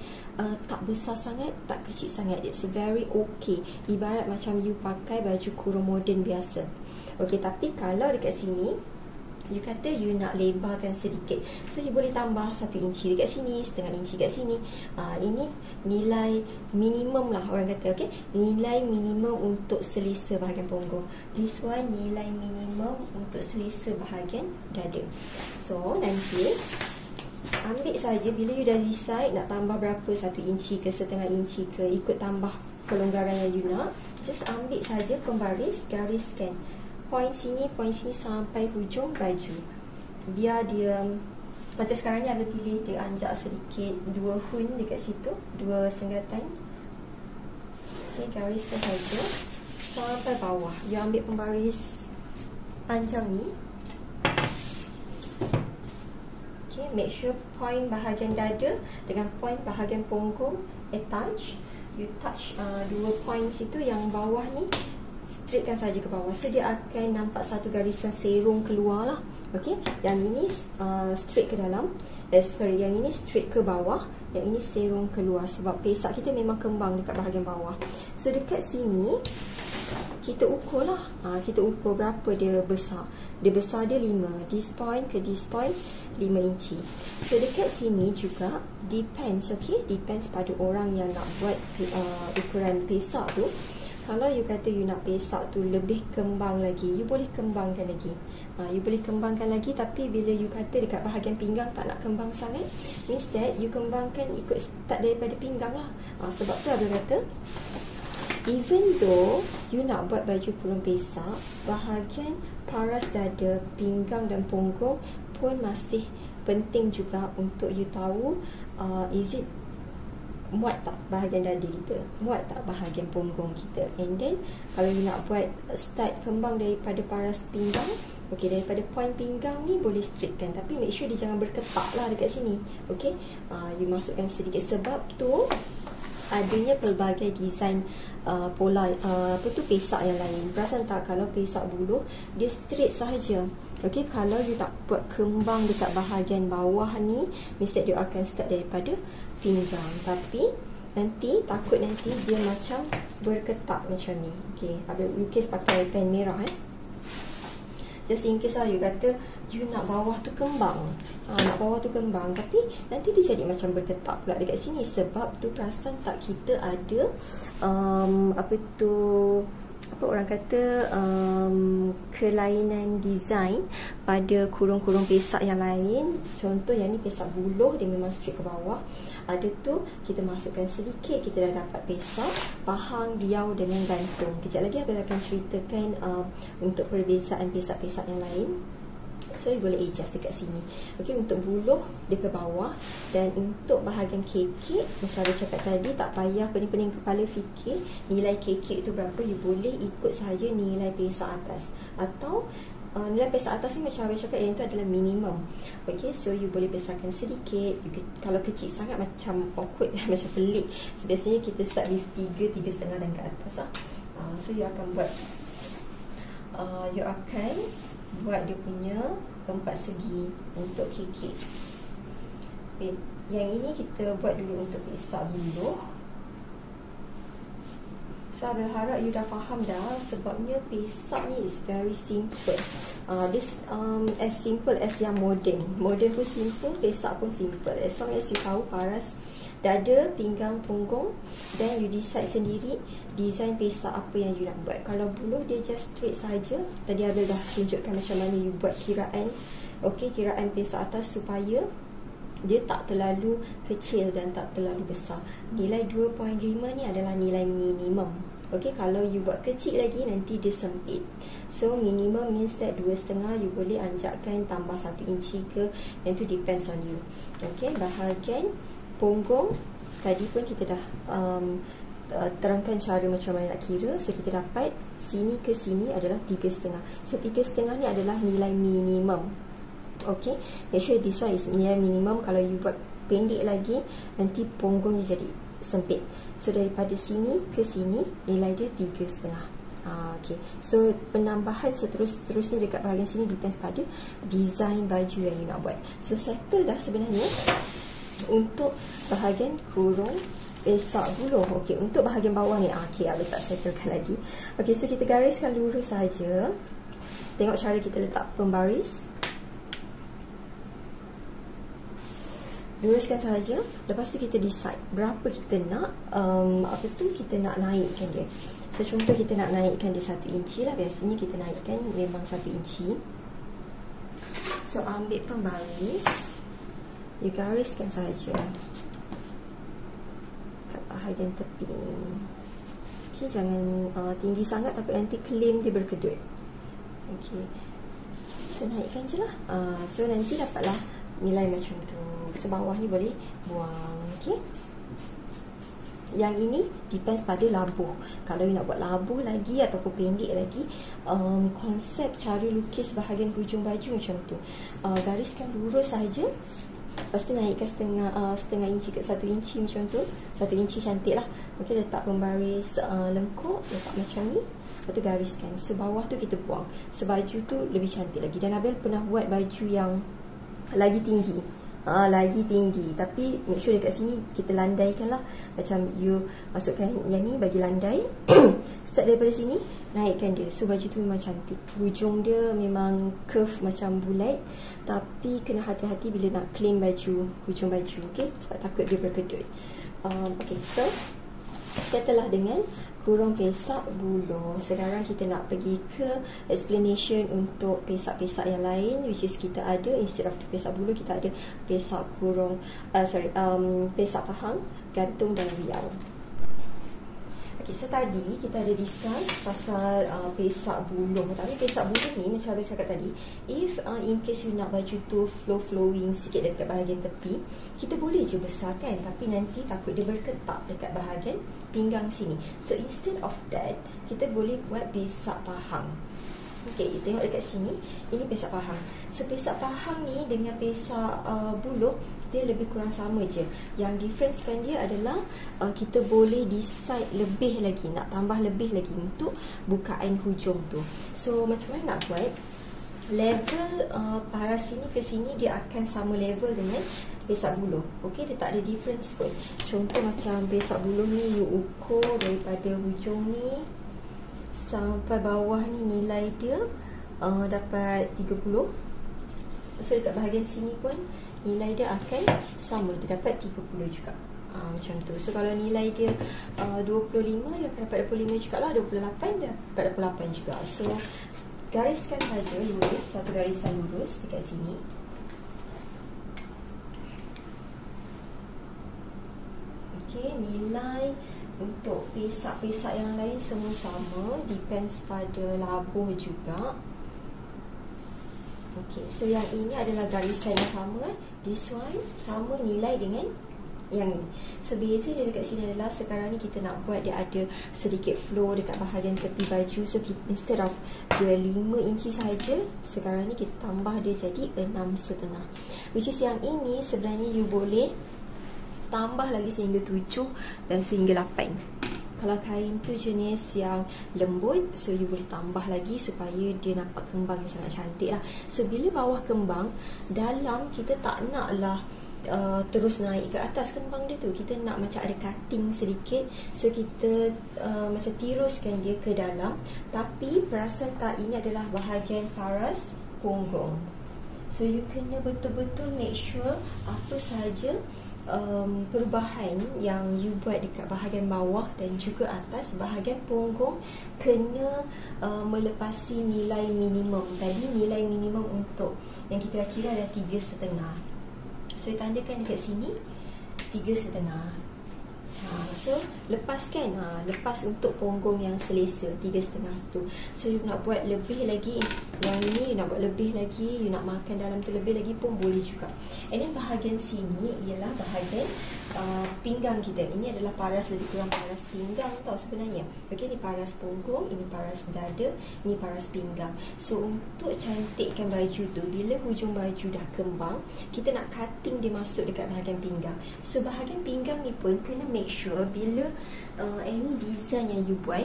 S1: tak besar sangat, tak kecil sangat. It's very okay. Ibarat macam you pakai baju kurung moden biasa. Tapi kalau dekat sini you kata you nak lebarkan sedikit, so you boleh tambah 1 inci dekat sini, setengah inci kat sini. Ini nilai minimum lah orang kata. Nilai minimum untuk selesa bahagian punggung. This one nilai minimum untuk selesa bahagian dada. So nanti ambil saja bila you dah decide nak tambah berapa, 1 inci ke setengah inci ke, ikut tambah kelonggaran yang you nak. Just ambil saja pembaris, gariskan point sini sampai hujung baju. Biar dia macam sekarang ni ada pilih dia anjak sedikit 2 hun dekat situ, 2 senggatan. Gariskan saja sampai bawah. You ambil pembaris panjang ni. Make sure point bahagian dada dengan point bahagian punggung attach. You touch 2 point situ, yang bawah ni straightkan saja ke bawah. So dia akan nampak satu garisan serong keluar lah. Okey, yang ini straight ke dalam. Yang ini straight ke bawah, yang ini serong keluar sebab pesak kita memang kembang dekat bahagian bawah. So dekat sini kita ukur lah. Kita ukur berapa dia besar. Dia besar dia 5. This point ke this point 5 inci. So dekat sini juga depends, okay? Depends pada orang yang nak buat ukuran pesak tu. Kalau you kata you nak pesak tu lebih kembang lagi, you boleh kembangkan lagi. You boleh kembangkan lagi, tapi bila you kata dekat bahagian pinggang tak nak kembang sangat, instead you kembangkan ikut start daripada pinggang lah. Sebab tu Abel kata, even though you nak buat baju kurung pesak, bahagian paras dada, pinggang dan punggung pun masih penting juga untuk you tahu is it muat tak bahagian dada kita, muat tak bahagian punggung kita. And then kalau you nak buat start kembang daripada paras pinggang, okay, daripada point pinggang ni boleh straightkan, tapi make sure dia jangan berketak lah dekat sini. Okay, you masukkan sedikit, sebab tu adanya pelbagai design pola pesak yang lain. Perasan tak, kalau pesak buluh dia straight sahaja. Okey, kalau you nak buat kembang dekat bahagian bawah ni, mesti dia akan start daripada pinggang, tapi nanti takut nanti dia macam berketak macam ni. Okey, Abel lukis pakai pen merah just in case lah you kata you nak bawah tu kembang, nak bawah tu kembang, tapi nanti dia jadi macam berketak pula dekat sini. Sebab tu perasan tak, kita ada apa orang kata kelainan design pada kurung-kurung pesak yang lain. Contoh yang ni pesak buluh, dia memang straight ke bawah. Ada tu kita masukkan sedikit, kita dah dapat pesak pahang, riau dengan gantung. Kejap lagi Abel akan ceritakan untuk perbezaan pesak-pesak yang lain. So you boleh adjust dekat sini. Okey, untuk buluh dia ke bawah, dan untuk bahagian kekek macam ada cakap tadi, tak payah pening-pening kepala fikir nilai kekek tu berapa. You boleh ikut sahaja nilai pesak atas, atau nilai pesak atas ni macam Abel cakap, yang tu adalah minimum. Okey, so you boleh besarkan sedikit. Kalau kecil sangat macam awkward macam pelik. So biasanya kita start with 3.5 dan ke atas so you akan buat dia punya 4 segi untuk kekek. Okay. Yang ini kita buat dulu untuk pesak buluh. So Abel harap you dah faham dah, sebabnya pesak ni is very simple. This as simple as yang modern. Modern pun simple, pesak pun simple. As long as you tahu paras dada, pinggang, punggung, then you decide sendiri design pesak apa yang you nak buat. Kalau buluh dia just straight saja. Tadi Abel dah tunjukkan macam mana you buat kiraan. Okey, kiraan pesak atas supaya dia tak terlalu kecil dan tak terlalu besar. Nilai 2.5 ni adalah nilai minimum. Okey, kalau you buat kecil lagi nanti dia sempit. So minimum means that 2.5, you boleh anjakkan tambah 1 inci ke, yang tu depends on you. Okey, bahagian punggung tadi pun kita dah terangkan cara macam mana nak kira. So kita dapat sini ke sini adalah 3.5. So 3.5 ni adalah nilai minimum. Okay, make sure this one is nilai minimum. Kalau you buat pendek lagi, nanti punggungnya jadi sempit. So daripada sini ke sini nilai dia 3.5. Okay, so penambahan seterusnya dekat bahagian sini depends pada design baju yang you nak buat. So settle dah sebenarnya untuk bahagian kurung pesak buluh. Okey, untuk bahagian bawah ni okey, Abel tak settlekan lagi. Okey, so kita gariskan lurus saja. Tengok cara kita letak pembaris. Luruskan saja. Lepas tu kita decide berapa kita nak kita nak naikkan dia. So contoh kita nak naikkan dia 1 inci lah. Biasanya kita naikkan memang 1 inci. So ambil pembaris, you gariskan saja kat bahagian tepi ni. Okey, jangan tinggi sangat, takut nanti claim dia berkedut. Okey, so naikkan je lah. So nanti dapatlah nilai macam tu. So bawah ni boleh buang. Okey, yang ini depends pada labuh. Kalau you nak buat labuh lagi ataupun pendek lagi, konsep cara lukis bahagian hujung baju macam tu. Gariskan lurus saja. Lepas tu naikkan setengah inci ke 1 inci macam tu. 1 inci cantik lah. Okey, letak pembaris lengkuk, letak macam ni. lepas tu gariskan. So bawah tu kita buang. So baju tu lebih cantik lagi. Dan Abil pernah buat baju yang lagi tinggi, lagi tinggi, tapi make sure dekat sini kita landaikan lah. Macam you masukkan yang ni bagi landai. Start daripada sini, naikkan dia. So baju tu memang cantik. Hujung dia memang curve macam bulat, tapi kena hati-hati bila nak claim baju, hujung baju, okay? Sebab takut dia berkedut. Okay, so settle lah dengan kurung pesak buluh. Sekarang kita nak pergi ke explanation untuk pesak-pesak yang lain, which is kita ada, instead of pesak buluh, kita ada pesak kurung, pesak pahang, gantung dan riau. Okay, so tadi kita ada discuss pasal pesak buluh. Tapi pesak buluh ni macam Abang cakap tadi, if in case you nak baju tu flowing sikit dekat bahagian tepi, kita boleh je besarkan, tapi nanti takut dia berketak dekat bahagian pinggang sini. So instead of that, kita boleh buat pesak pahang. Okay, you tengok dekat sini, ini pesak pahang. So pesak pahang ni dengan pesak buluh, dia lebih kurang sama je. Yang differencekan dia adalah kita boleh decide lebih lagi, nak tambah lebih lagi untuk bukaan hujung tu. So macam mana nak buat? Level paras sini ke sini dia akan sama level dengan pesak buluh. Okay, dia tak ada difference pun. Contoh macam pesak buluh ni, you ukur daripada hujung ni sampai bawah ni, nilai dia dapat 30. So dekat bahagian sini pun nilai dia akan sama, dia dapat 30 juga. Macam tu. So kalau nilai dia 25, dia akan dapat 25 juga lah. 28 dia dapat 28 juga. So gariskan saja lurus, satu garisan lurus dekat sini. Okay, nilai untuk pesak-pesak yang lain semua sama, depends pada labuh juga. Okay, so yang ini adalah garisan yang sama. This one sama nilai dengan yang ni. So beza dia dekat sini adalah sekarang ni kita nak buat dia ada sedikit flow dekat bahagian tepi baju. So kita, instead of dia 5 inci saja, sekarang ni kita tambah dia jadi 6,5. Which is yang ini sebenarnya you boleh tambah lagi sehingga 7 dan sehingga 8. Kalau kain tu jenis yang lembut, so you boleh tambah lagi supaya dia nampak kembang yang sangat cantik lah. So bila bawah kembang, dalam kita tak naklah terus naik ke atas kembang dia tu. Kita nak macam ada cutting sedikit. So kita macam tiruskan dia ke dalam. Tapi perasan tak, ini adalah bahagian paras punggung. So you kena betul-betul make sure apa sahaja perubahan yang you buat dekat bahagian bawah dan juga atas bahagian punggung kena melepasi nilai minimum. Tadi nilai minimum untuk yang kita kira adalah 3,5. So tandakan dekat sini 3,5. So lepaskan, lepas untuk punggung yang selesa 3,5 tu. So you nak buat lebih lagi, yang ni you nak buat lebih lagi, you nak makan dalam tu lebih lagi pun boleh juga. And then bahagian sini ialah bahagian pinggang kita. Ini adalah paras, lebih kurang paras pinggang tau sebenarnya. Okay, ni paras punggung, ini paras dada, ini paras pinggang. So untuk cantikkan baju tu, bila hujung baju dah kembang, kita nak cutting dia masuk dekat bahagian pinggang. So bahagian pinggang ni pun kena make sure bila any design yang you buat,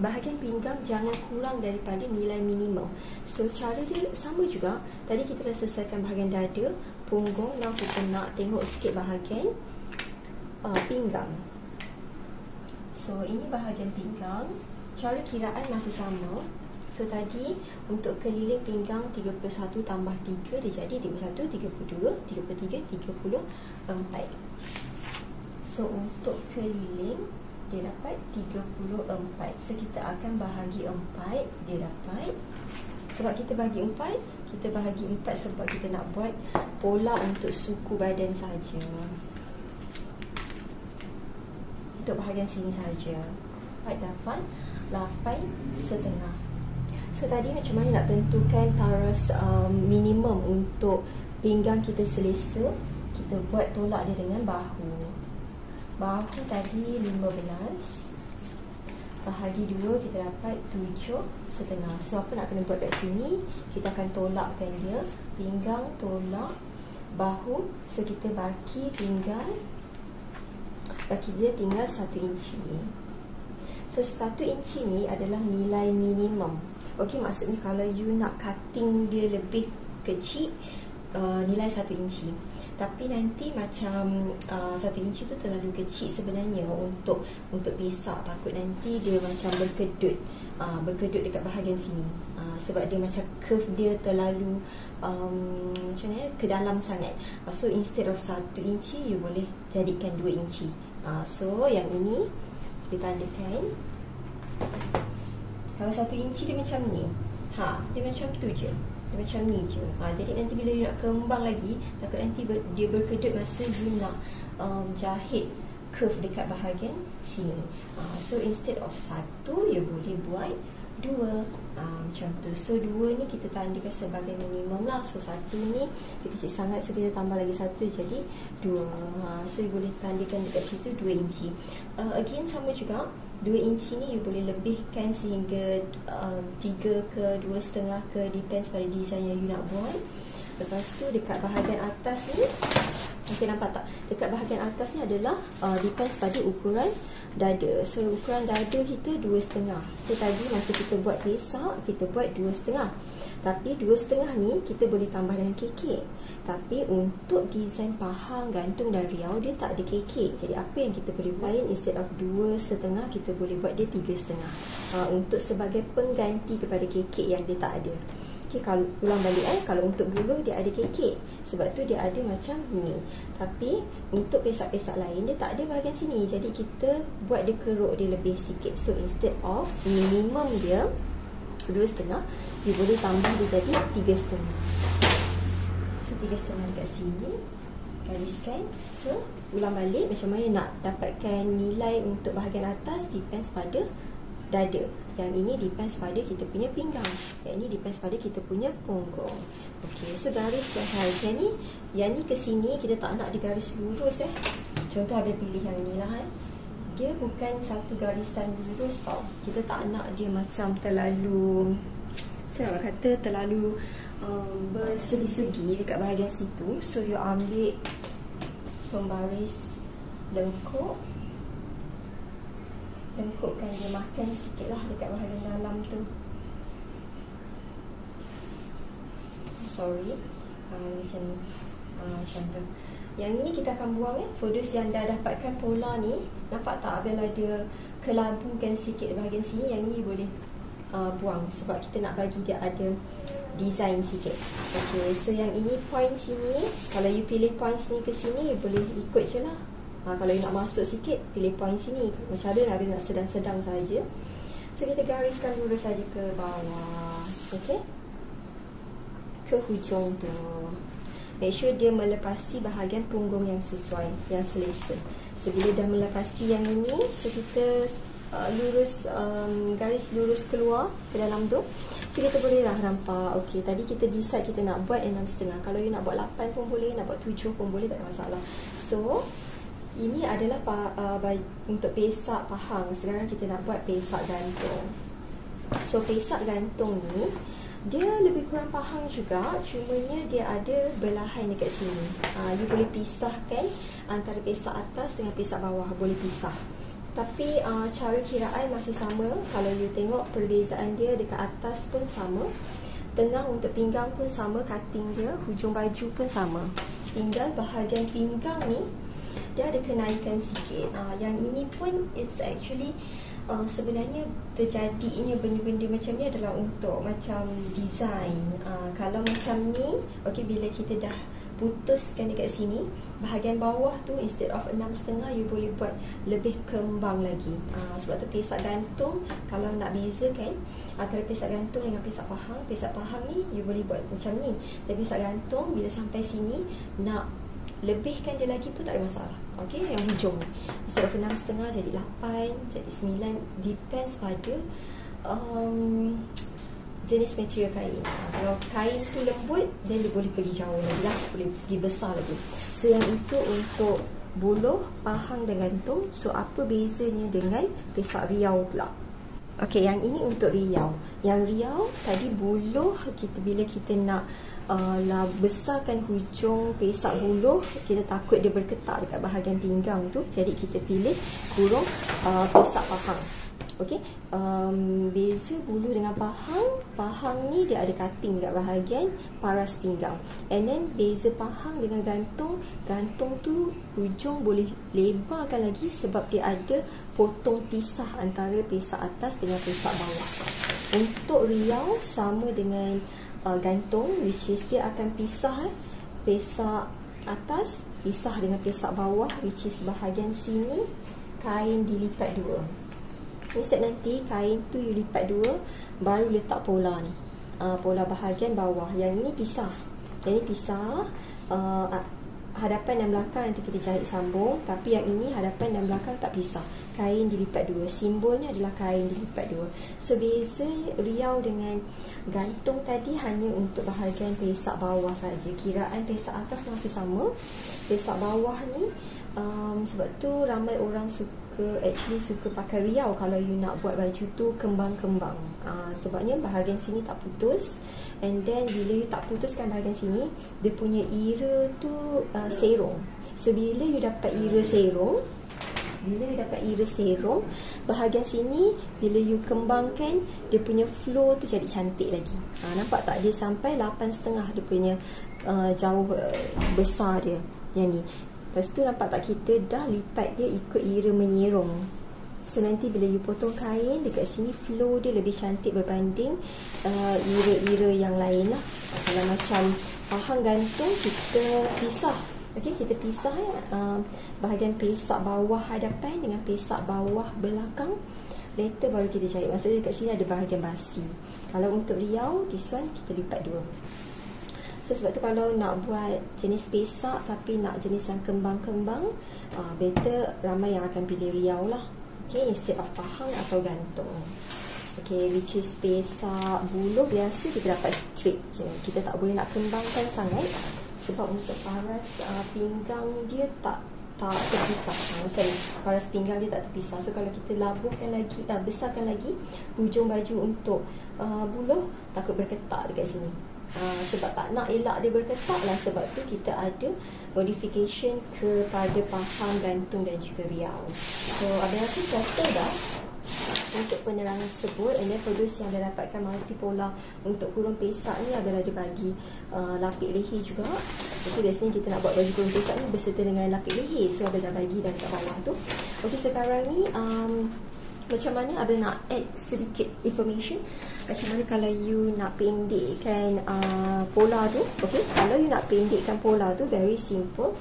S1: bahagian pinggang jangan kurang daripada nilai minimum. So cara dia sama juga. Tadi kita dah selesaikan bahagian dada, punggung. Now kita nak tengok sikit bahagian pinggang. So ini bahagian pinggang. Cara kiraan masih sama. So tadi untuk keliling pinggang 31 tambah 3, dia jadi 31, 32, 33, 34. So untuk keliling dia dapat 34. So kita akan bahagi 4, dia dapat. Sebab kita bahagi 4, kita bahagi 4 sebab kita nak buat pola untuk suku badan saja. Untuk bahagian sini saja. 4 dapat 8,5. So tadi macam mana nak tentukan paras minimum untuk pinggang kita selesa? Kita buat tolak dia dengan bahu. Bahu tadi 15, bahagi 2 kita dapat 7,5. So apa nak kena buat kat sini, kita akan tolakkan dia. Pinggang tolak bahu. So kita bagi pinggang, bagi dia tinggal 1 inci. So 1 inci ni adalah nilai minimum. Okey, maksudnya kalau you nak cutting dia lebih kecil, nilai 1 inci. Tapi nanti macam 1 inci tu terlalu kecil sebenarnya untuk besak. Takut nanti dia macam berkedut dekat bahagian sini. Sebab dia macam curve dia terlalu macam mana, ke dalam sangat. So instead of 1 inci, you boleh jadikan 2 inci. So yang ini ditandakan. Kalau 1 inci dia macam ni, dia macam tu je, dia macam ni je. Jadi nanti bila you nak kembang lagi, takut nanti dia berkedut masa you nak jahit curve dekat bahagian sini. So instead of 1, you boleh buat 2, macam tu. So 2 ni kita tandakan sebagai minimum lah. So 1 ni dia kecil sangat, so kita tambah lagi 1 jadi 2. So you boleh tandakan dekat situ 2 inci. Again sama juga, 2 inci ni you boleh lebihkan sehingga 3 ke 2,5 ke, depends pada design yang you nak buat. Lepas tu dekat bahagian atas ni, okay, nampak tak? Dekat bahagian atas ni adalah depends pada ukuran dada. So ukuran dada kita 2,5. So tadi masa kita buat pesak, kita buat 2,5. Tapi 2,5 ni kita boleh tambah dengan kekek. Tapi untuk design pahang, gantung dan riau, dia tak ada kekek. Jadi apa yang kita boleh buat, instead of 2,5, kita boleh buat dia 3,5. Untuk sebagai pengganti kepada kekek yang dia tak ada. Okay, kalau ulang balik kalau untuk buluh dia ada kekek, sebab tu dia ada macam ni. Tapi untuk pesak-pesak lain dia tak ada bahagian sini, jadi kita buat dia keruk dia lebih sikit. So instead of minimum dia 2,5, you boleh tambah dia jadi 3,5. So 3,5 dekat sini, gariskan. So ulang balik, macam mana nak dapatkan nilai untuk bahagian atas, depends pada dada. Yang ini depends pada kita punya pinggang. Yang ini depends pada kita punya punggung. Okey, so gariskan sahaja ni. Yang ni ke sini kita tak nak digaris lurus Contoh Abel pilih yang ni lah Dia bukan satu garisan lurus tau. Kita tak nak dia macam terlalu, saya nak kata terlalu bersegi-segi dekat bahagian situ. So you ambil pembaris lengkuk, lengkupkan dia, makan sikit lah dekat bahagian dalam tu. Sorry, macam ni, macam tu. Yang ni kita akan buang for those yang dah dapatkan pola ni. Nampak tak Abel ada kelabukan sikit bahagian sini. Yang ni boleh buang sebab kita nak bagi dia ada design sikit. Okay, so yang ini point sini, kalau you pilih point sini ke sini, you boleh ikut je lah. Kalau you nak masuk sikit, pilih point sini. Macam ada nak sedang-sedang saja. So kita gariskan lurus saja ke bawah. Okay, ke hujung tu. Make sure dia melepasi bahagian punggung yang sesuai, yang selesa. So bila dah melepasi yang ini, so kita lurus, garis lurus keluar ke dalam tu. So kita boleh lah nampak. Okay, tadi kita decide kita nak buat 6,5. Kalau you nak buat 8 pun boleh, nak buat 7 pun boleh, tak ada masalah. So ini adalah untuk pesak pahang. Sekarang kita nak buat pesak gantung. So pesak gantung ni dia lebih kurang pahang juga, cumanya dia ada belahan dekat sini. You boleh pisahkan antara pesak atas dengan pesak bawah, boleh pisah. Tapi cara kiraan masih sama. Kalau you tengok perbezaan dia, dekat atas pun sama, tengah untuk pinggang pun sama, cutting dia, hujung baju pun sama. Tinggal bahagian pinggang ni dia ada kenaikan sikit. Yang ini pun it's actually sebenarnya terjadinya benda-benda macam ni adalah untuk macam design. Kalau macam ni, okay, bila kita dah putuskan dekat sini, bahagian bawah tu instead of 6,5, you boleh buat lebih kembang lagi. Sebab tu pesak gantung, kalau nak bezakan antara pesak gantung dengan pesak pahang ni you boleh buat macam ni. Tapi pesak gantung bila sampai sini nak lebihkan dia lagi pun tak ada masalah. Okay, yang hujung instead of 6,5 jadi 8, jadi 9, depends pada jenis material kain. Kalau kain tu lembut, then dia boleh pergi jauh lagi lah, boleh pergi besar lagi. So yang itu untuk buluh, pahang dan gantung. So apa bezanya dengan pesak riau pula? Okay, yang ini untuk riau. Yang riau tadi buluh, bila kita nak besarkan hujung pesak buluh, kita takut dia berketak dekat bahagian pinggang tu, jadi kita pilih kurung pesak pahang. Okey, beza bulu dengan pahang. Pahang ni dia ada cutting dekat bahagian paras pinggang. And then beza pahang dengan gantung. Gantung tu hujung boleh lebarkan lagi sebab dia ada potong pisah antara pesak atas dengan pesak bawah. Untuk riau sama dengan gantung, which is dia akan pisah pesak atas pisah dengan pesak bawah, which is bahagian sini kain dilipat dua. Instead nanti kain tu you lipat dua, baru letak pola ni, pola bahagian bawah. Yang ini pisah, yang ini pisah, hadapan dan belakang nanti kita jahit sambung. Tapi yang ini hadapan dan belakang tak pisah, kain dilipat dua. Simbolnya adalah kain dilipat dua. So beza riau dengan gantung tadi hanya untuk bahagian pesak bawah saja. Kiraan pesak atas masih sama. Pesak bawah ni sebab tu ramai orang suka pakai riau kalau you nak buat baju tu kembang-kembang. Sebabnya bahagian sini tak putus. And then bila you tak putuskan bahagian sini, dia punya ira tu serong. So bila you dapat ira serong, bahagian sini bila you kembangkan, dia punya flow tu jadi cantik lagi. Nampak tak? Dia sampai 8,5 dia punya jauh besar dia yang ni. Lepas tu nampak tak, kita dah lipat dia ikut ira menyerong. So nanti bila you potong kain, dekat sini flow dia lebih cantik berbanding ira-ira yang lain lah. Kalau macam pahang gantung, kita pisah. Okay, kita pisah bahagian pesak bawah hadapan dengan pesak bawah belakang. Later baru kita jahit. Maksudnya dekat sini ada bahagian basi. Kalau untuk riau, this one kita lipat dua. So sebab tu kalau nak buat jenis pesak tapi nak jenis yang kembang-kembang, better ramai yang akan pilih riau lah. Okay, instead of pahang atau gantung. Okay, which is pesak buluh biasa kita dapat straight je. Kita tak boleh nak kembangkan sangat sebab untuk paras pinggang dia tak terpisah. Macam paras pinggang dia tak terpisah. So kalau kita labuhkan lagi, besarkan lagi hujung baju untuk buluh, takut berketak dekat sini. Sebab tak nak elak dia berketak lah. Sebab tu kita ada modification kepada pahang, gantung dan juga riau. So Abang rasa selesai dah untuk penerangan tersebut. And then for those yang dah dapatkan multipolar untuk kurung pesak ni, Abang ada bagi lapik leher juga. Jadi biasanya kita nak buat baju kurung pesak ni berserta dengan lapik leher. So Abang dah bagi dah dekat bawah tu. Okay, sekarang ni macam mana Abang nak add sedikit information. Macam mana kalau you nak pendekkan pola tu. Okay, kalau you nak pendekkan pola tu, very simple.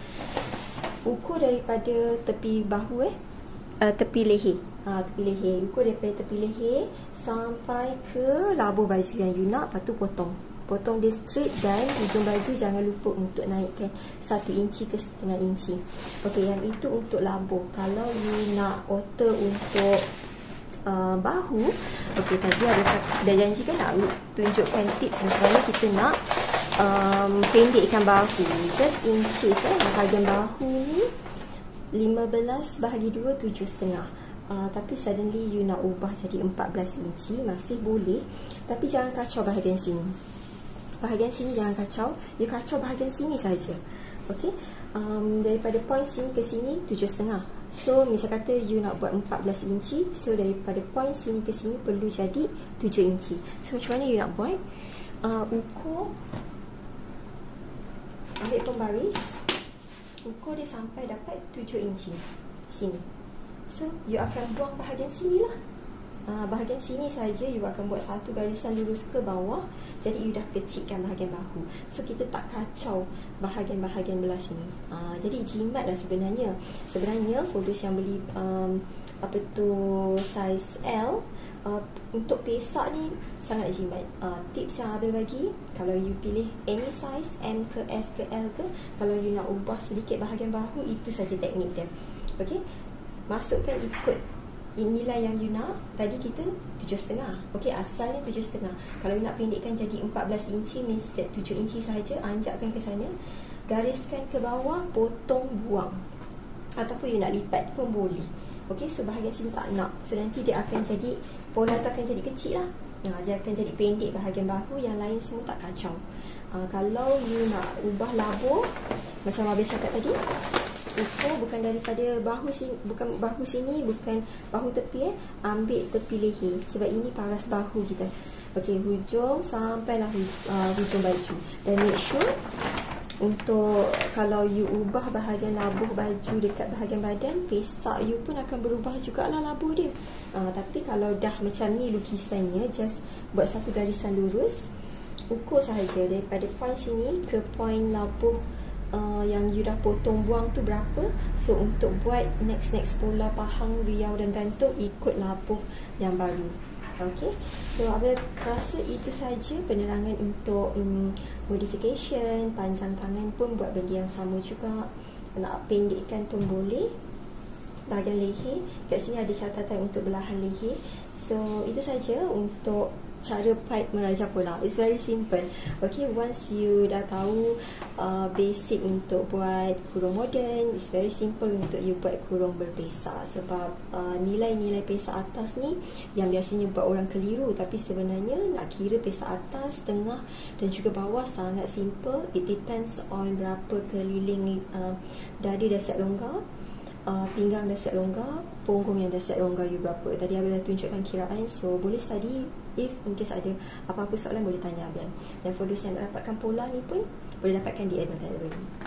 S1: Ukur daripada tepi bahu tepi leher. Tepi leher. Ukur daripada tepi leher sampai ke labuh baju yang you nak. Lepas tu potong dia straight. Dan hujung baju jangan lupa untuk naikkan 1 inci ke setengah inci. Okay, yang itu untuk labuh. Kalau you nak alter untuk bahu, okay, tadi dah janji kan nak tunjukkan tips macam mana kita nak pendekkan bahu. Just in case bahagian bahu ni 15 bahagi 2 7,5. Tapi suddenly you nak ubah jadi 14 inci, masih boleh. Tapi jangan kacau bahagian sini. Bahagian sini jangan kacau. You kacau bahagian sini saja. Okay, daripada point sini ke sini 7,5. So misal kata you nak buat 14 inci, so daripada point sini ke sini perlu jadi 7 inci. So macam mana you nak buat? Ukur, ambil pembaris, ukur dia sampai dapat 7 inci sini. So you akan buang bahagian sini lah. Bahagian sini saja you akan buat satu garisan lurus ke bawah. Jadi you dah kecilkan bahagian bahu. So kita tak kacau bahagian-bahagian belah sini. Jadi jimat lah sebenarnya. Sebenarnya for those yang beli size L, untuk pesak ni sangat jimat. Tips yang Abel bagi, kalau you pilih any size, M ke S ke L ke, kalau you nak ubah sedikit bahagian bahu, itu saja teknik dia. Okay, masukkan ikut nilai yang you nak. Tadi kita 7,5. Okay, asalnya 7,5. Kalau you nak pendekkan jadi 14 inci, means that 7 inci sahaja. Anjakkan ke sana, gariskan ke bawah, potong, buang. Ataupun you nak lipat pun boleh. Okay, so bahagian sini tak nak. So nanti dia akan jadi, pola tu akan jadi kecil lah. Dia akan jadi pendek bahagian bahu. Yang lain semua tak kacau. Kalau you nak ubah labuh, macam Abang cakap tadi, ukur bukan daripada bahu sini, bukan bahu sini, bukan bahu tepi ambil tepi leher, sebab ini paras bahu kita. Okey, hujung sampailah hujung baju. Dan make sure untuk kalau you ubah bahagian labuh baju dekat bahagian badan, pesak you pun akan berubah jugalah labuh dia. Tapi kalau dah macam ni lukisannya, just buat satu garisan lurus, ukur sahaja daripada point sini ke point labuh yang you dah potong buang tu berapa. So untuk buat next pola pahang, riau dan gantung, ikut labuh yang baru. Okay, so Abel rasa itu saja penerangan untuk modification. Panjang tangan pun buat benda yang sama juga. Nak pendekkan pun boleh. Bahagian leher, kat sini ada catatan untuk belahan leher. So itu saja untuk cara pipe merajah pola. It's very simple. Okay, once you dah tahu basic untuk buat kurung moden, it's very simple untuk you buat kurung berpesak. Sebab nilai-nilai pesak atas ni yang biasanya buat orang keliru, tapi sebenarnya nak kira pesak atas, tengah dan juga bawah sangat simple. It depends on berapa keliling dada dah siap longgar, pinggang dah siap longgar, punggung yang dah siap longgar you berapa. Tadi Abel dah tunjukkan kiraan, so boleh study. If in case ada apa-apa soalan boleh tanya Abel. Dan for those yang nak dapatkan pola ni pun boleh dapatkan di Abel Tailoring.